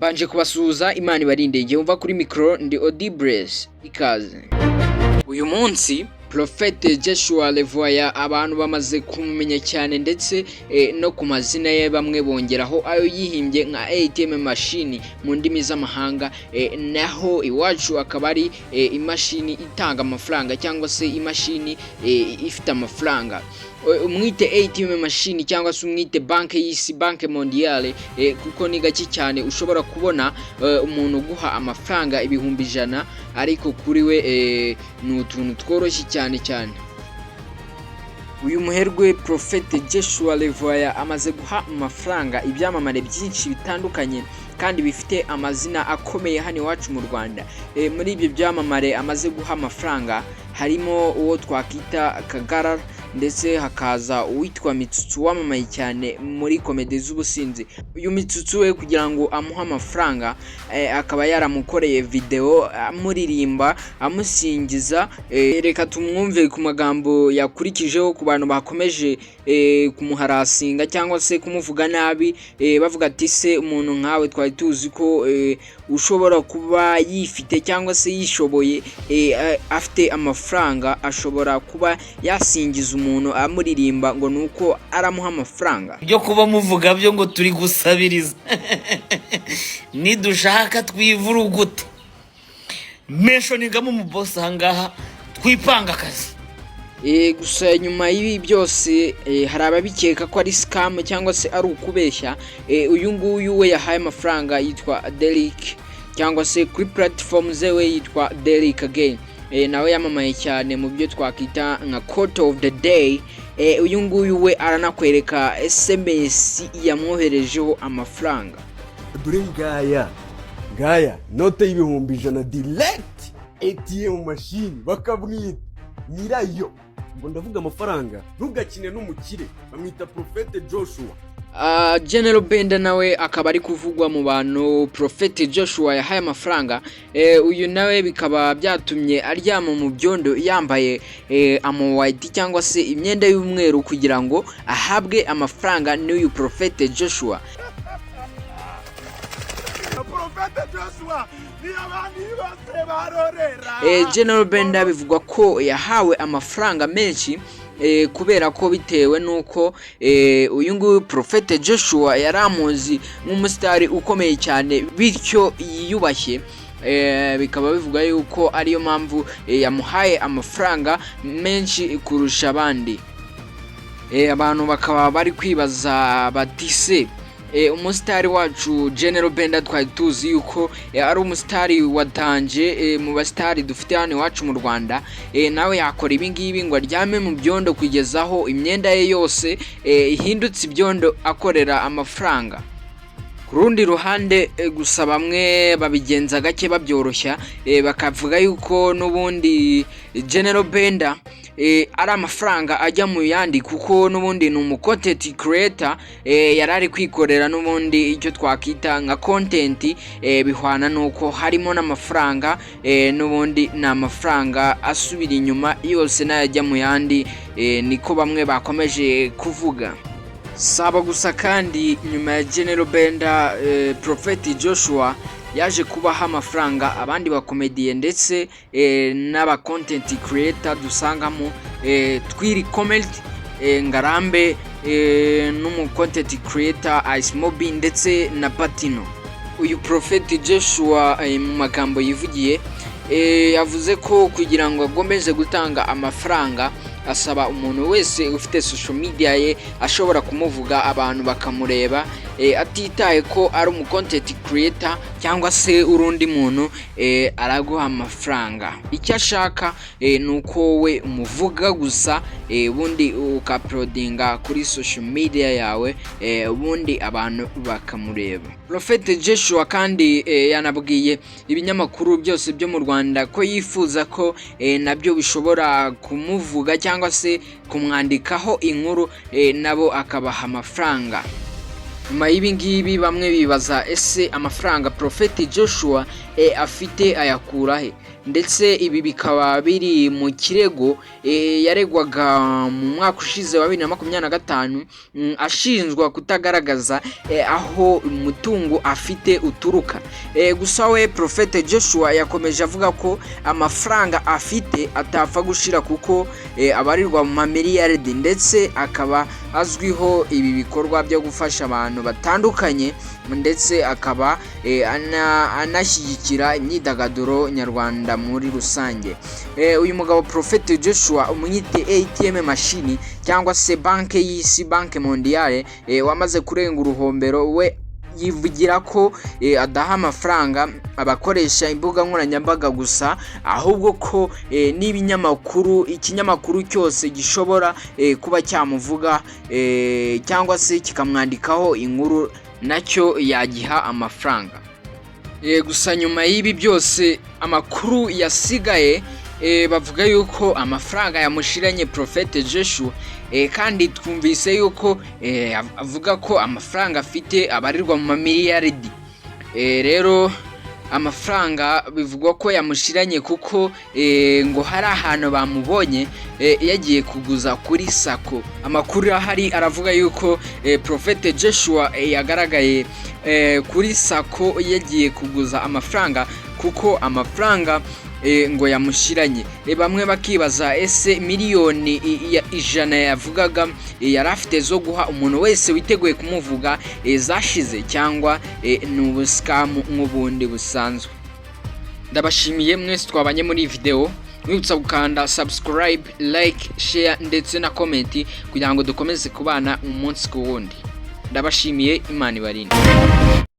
mbanje kubasuhuza Imana ibarinde igihe umva kuri micro ndi Audibles ikaze. Uyu munsi Prophet Joshua Levoya abantu bamaze kumumenya cyane ndetse no ku mazina ye bamwe bongeraho ayo yihimbye nka ATM machine mu ndimi z'amahanga, naho iwacu akaba ari imashini itanga amafaranga cyangwa se imashini ifite amafaranga. Umwite ATM machine cyangwa se umwite banke y'isi, banke mondiale, kuko ni gake cyane ushobora kubona umuntu guha amafaranga ibihumbi 100 ariko kuri we ni utuntu tworoshye cyane. Uyu muherwe Prophet Joshua Levoya amaze guha amafaranga ibyamamare byinshi bitandukanye kandi bifite amazina akomeye hano iwacu mu Rwanda. Muri ibyo byamamare amaze guha amafaranga harimo uwo twakita Kagara, ndetse hakaza uwitwa Mitsutsu wamamaye cyane muri komedi z'ubusinzi. Uyu Mitsutsu we kugira ngo amuha amafaranga akaba yaramukoreye video amuririmba amusingiza. Reka tumwumve ku magambo yakurikijeho ku bantu bakomeje kumuharasinga cyangwa se kumuvuga nabi, bavuga ati se umuntu nkawe twari tuzi ko ushobora kuba yifite cyangwa se yishoboye, afite amafaranga ashobora kuba yasingiza umuntu amuririmba ngo nuko aramuha amafaranga byo kuba muvuga byo ngo turi gusabiriza. Nidushaka twivurugute mentioningamo mu boss ahangaha twipanga akazi. Gusa nyuma y'ibi byose hari ababikeka ko ari scam cyangwa se ari ukubeshya. Uyu nguyu we yahaye amafaranga yitwa Derek, cyangwa se kuri platform zewe yitwa Derek again. Nawe yamamaye cyane mu byo twakita nka quote of the day. Uyu nguyu we aranakwereka SMS yamwoherejeho amafaranga. Dore ngaya note y'ibihumbi 100 direct ATM machine bakabwita nyirayo. Ngo ndavuga amafaranga ntugakine n'umukire, bamwita Prophet Joshua. General Benda nawe akaba ari kuvugwa mu bantu Prophet Joshua yahaye amafaranga. Uyu nawe bikaba byatumye aryama mu byondo yambaye white cyangwa se imyenda y'umweru kugira ngo ahabwe amafaranga n'uyu Prophet Joshua. General Benda bivugwa ko yahawe amafaranga menshi kubera ko bitewe nuko uyu nguyu Prophet Joshua yaramuzi nk'umusitari ukomeye cyane bityo yiyubashye. Bikaba bivuga yuko ariyo mpamvu yamuhaye amafaranga menshi kurusha abandi. Abantu bakaba bari kwibaza bati se umusitari wacu General Benda twari tuzi yuko ari umusitari watanje mu basitari dufite hano iwacu mu Rwanda, nawe yakora ibi ngibi ngo aryame mu byondo kugezaho imyenda ye yose ihindutse ibyondo akorera amafaranga. Ku rundi ruhande gusa bamwe babigenza gake babyoroshya, bakavuga yuko n'ubundi General Benda ari amafaranga ajya mu yandi kuko n'ubundi ni umucontent creator, yarari kwikorera n'ubundi icyo twakita nka content, bihwana nuko harimo n'amafaranga, n'ubundi ni amafaranga asubira inyuma yose n'ajya mu yandi, niko bamwe bakomeje kuvuga. Saba gusa kandi nyuma ya General Benda, Prophet Joshua yaje kubaha amafaranga abandi bakomediye ndetse n'aba content creator dusangamo Twiri Comment, Ngarambe, n'umu content creator Ice Mobi ndetse na Patino. Uyu Prophet Joshua mu magambo yivugiye yavuze ko kugira ngo agomeze gutanga amafaranga asaba umuntu wese ufite social media ye ashobora kumuvuga abantu bakamureba, atitaye ko ari umu content creator cyangwa se urundi muntu, araguha amafaranga. Icyo ashaka nuko we umuvuga gusa, ubundi ukaploadinga kuri social media yawe, ubundi abantu bakamureba. Prophet Joshua kandi yanabwiye ibinyamakuru byose byo mu Rwanda ko yifuza ko nabyo bishobora kumuvuga cyangwa se kumwandikaho inkuru, nabo akabaha amafaranga. nyuma y'ibi ngibi bamwe bibaza ese amafaranga Prophet Joshua afite ayakura he, ndetse ibi bikaba biri mu kirego yaregwaga mu mwaka ushize wa 2025 ashinjwa kutagaragaza aho umutungo afite uturuka. Gusa we Prophet Joshua yakomeje avuga ko amafaranga afite atapfa gushira kuko abarirwa mu miliyaridi, ndetse akaba azwiho ibi bikorwa byo gufasha abantu batandukanye, ndetse akaba anashyigikira imyidagaduro nyarwanda muri rusange. Uyu mugabo Prophet Joshua umwite ATM machine cyangwa se banke y'isi, banke mondiale, wamaze kurenga uruhombero, we yivugira ko adaha amafaranga abakoresha imbuga nkoranyambaga gusa, ahubwo ko n'ibinyamakuru, ikinyamakuru cyose gishobora kuba cyamuvuga cyangwa se kikamwandikaho inkuru nacyo yagiha amafaranga. Gusa nyuma y'ibi byose amakuru yasigaye bavuga yuko amafaranga yamushiranye Prophet Joshua, kandi twumvise yuko avuga ko amafaranga afite abarirwa mu miliyaridi. Rero amafaranga bivugwa ko yamushiranye kuko ngo hari ahantu bamubonye yagiye kuguza kuri Sako. Amakuru ahari aravuga yuko Prophet Joshua yagaragaye kuri Sako yagiye kuguza amafaranga kuko amafaranga ngo yamushiranye. Bamwe bakibaza ese miliyoni 100 yavugaga yari afite zo guha umuntu wese witeguye kumuvuga zashize, cyangwa n'ubuscam nk'ubundi busanzwe. Ndabashimiye mwese twabanye muri video, mwibutsa gukanda subscribe, like, share ndetse na comment kugira ngo dukomeze kubana umunsi ku wundi. Ndabashimiye, Imana ibarinde.